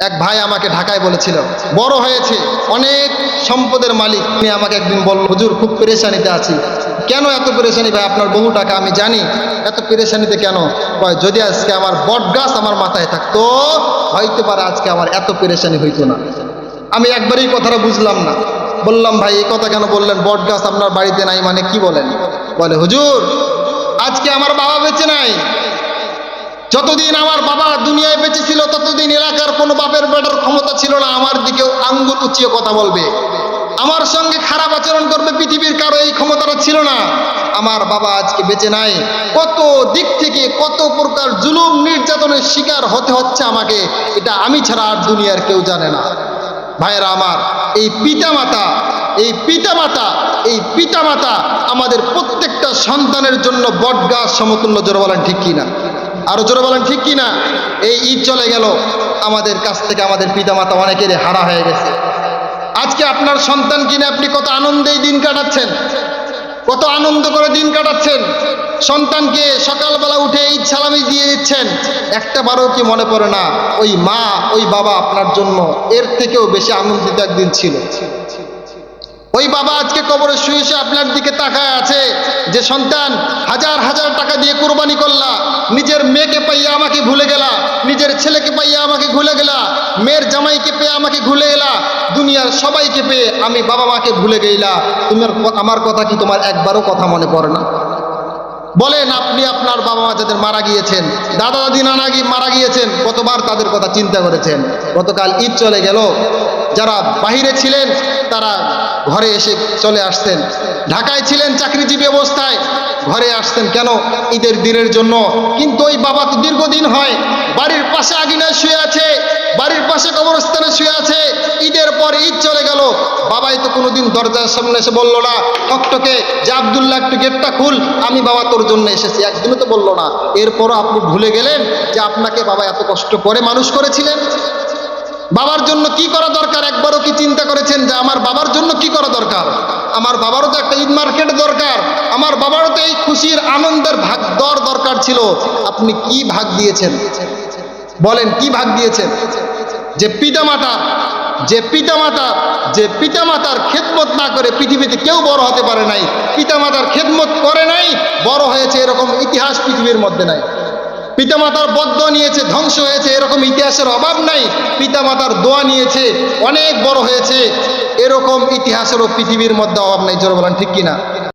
এক ভাই আমাকে ঢাকায় বলেছিল, বড় হয়েছে, অনেক সম্পদের মালিক। উনি আমাকে একদিন বলল, হুজুর খুব পেরেশানিতে আছি। কেন এত পেরেশানি ভাই? আপনার বহু টাকা, আমি জানি, এত পেরেশানিতে কেন? কয়, যদি আজকে আমার বট গাছ আমার মাথায় থাকতো হয়তো পারে আজকে আমার এত পেরেশানি হইতো না। আমি একবারই কথাটা বুঝলাম না। বললাম, ভাই এই কথা কেন বললেন? বট গাছ আপনার বাড়িতে নাই মানে কি বলেন? বলে, হুজুর আজকে আমার বাবা বেঁচে নাই। যতদিন আমার বাবা দুনিয়ায় বেঁচে ছিল ততদিন এলাকার কোনো বাপের বেটার ক্ষমতা ছিল না আমার দিকেও আঙ্গুল উঁচিয়ে কথা বলবে, আমার সঙ্গে খারাপ আচরণ করবে, পৃথিবীর কারো এই ক্ষমতাটা ছিল না। আমার বাবা আজকে বেঁচে নাই, কত দিক থেকে কত প্রকার জুলুম নির্যাতনের শিকার হতে হচ্ছে আমাকে, এটা আমি ছাড়া আর দুনিয়ার কেউ জানে না। ভাইয়েরা আমার, এই পিতামাতা আমাদের প্রত্যেকটা সন্তানের জন্য বটগাছ সমতুল্য। জোরে বলেন ঠিক কিনা? আরো জোরে বলেন ঠিক কিনা? এই ঈদ চলে গেল, আমাদের কাছ থেকে আমাদের পিতামাতা অনেকেরই হারা হয়ে গেছে। আজকে আপনার সন্তান কিনে আপনি কত আনন্দেই দিন কাটাচ্ছেন, কত আনন্দ করে দিন কাটাচ্ছেন। সন্তানকে সকালবেলা উঠে ঈদ সালামি দিয়ে দিচ্ছেন, একটা বারও কি মনে পড়ে না ওই মা ওই বাবা আপনার জন্য এর থেকেও বেশি আনন্দিত একদিন ছিল? ওই বাবা আজকে কবরে শুয়ে শুয়ে আপনার দিকে তাকায় আছে যে সন্তান হাজার হাজার টাকা দিয়ে কুরবানি করলা, নিজের মেয়েকে পাইয়া আমাকে ভুলে গেলা, নিজের ছেলেকে পাইয়া আমাকে ভুলে গেলা, মেয়ের জামাইকে পেয়ে আমাকে ভুলে গেলা, দুনিয়ার সবাইকে পেয়ে আমি বাবা মাকে ভুলে গেলা। তোমার আমার কথা কি তোমার একবারও কথা মনে পড়ে না? বলেন, আপনি আপনার বাবা মা যাদের মারা গিয়েছেন, দাদা দাদি নানা মারা গিয়েছেন, কতবার তাদের কথা চিন্তা করেছেন? গতকাল ঈদ চলে গেল, যারা বাহিরে ছিলেন তারা ঘরে এসে চলে আসতেন, ঢাকায় ছিলেন চাকরিজীবী অবস্থায় ঘরে আসতেন কেন? ঈদের দিনের জন্য। কিন্তু ওই বাবা তো দীর্ঘদিন হয় বাড়ির পাশে আঙিনায় শুয়ে আছে, বাড়ির পাশে কবরস্থানে শুয়ে আছে। ঈদের পর ঈদ চলে গেল, বাবাই তো কোনোদিন দরজার সামনে এসে বললো না টকটকে যে আব্দুল্লাহ একটু গেটটা খুল, আমি বাবা তোর জন্য এসেছি, একদিনও তো বললো না। এরপরও আপনি ভুলে গেলেন যে আপনাকে বাবা এত কষ্ট করে মানুষ করেছিলেন। বাবার জন্য কি করা দরকার একবারও কি চিন্তা করেছেন যে আমার বাবার জন্য কি করা দরকার? আমার বাবারও তো একটা ঈদ মার্কেট দরকার, আমার বাবারও তো এই খুশির আনন্দের ভাগ দর দরকার ছিল। আপনি কি ভাগ দিয়েছেন? বলেন, কি ভাগ দিয়েছেন? যে পিতামাতার খেদমত না করে পৃথিবীতে কেউ বড় হতে পারে নাই, পিতামাতার খেদমত করে নাই, বড় হয়েছে, এরকম ইতিহাস পৃথিবীর মধ্যে নাই। পিতামাতার বদদোয়া নিয়েছে, ধ্বংস হয়েছে, এরকম ইতিহাসের অভাব নাই। পিতামাতার দোয়া নিয়েছে, অনেক বড় হয়েছে, এরকম ইতিহাসেরও পৃথিবীর মধ্যে অভাব নাই। জোরে বলেন ঠিক কিনা?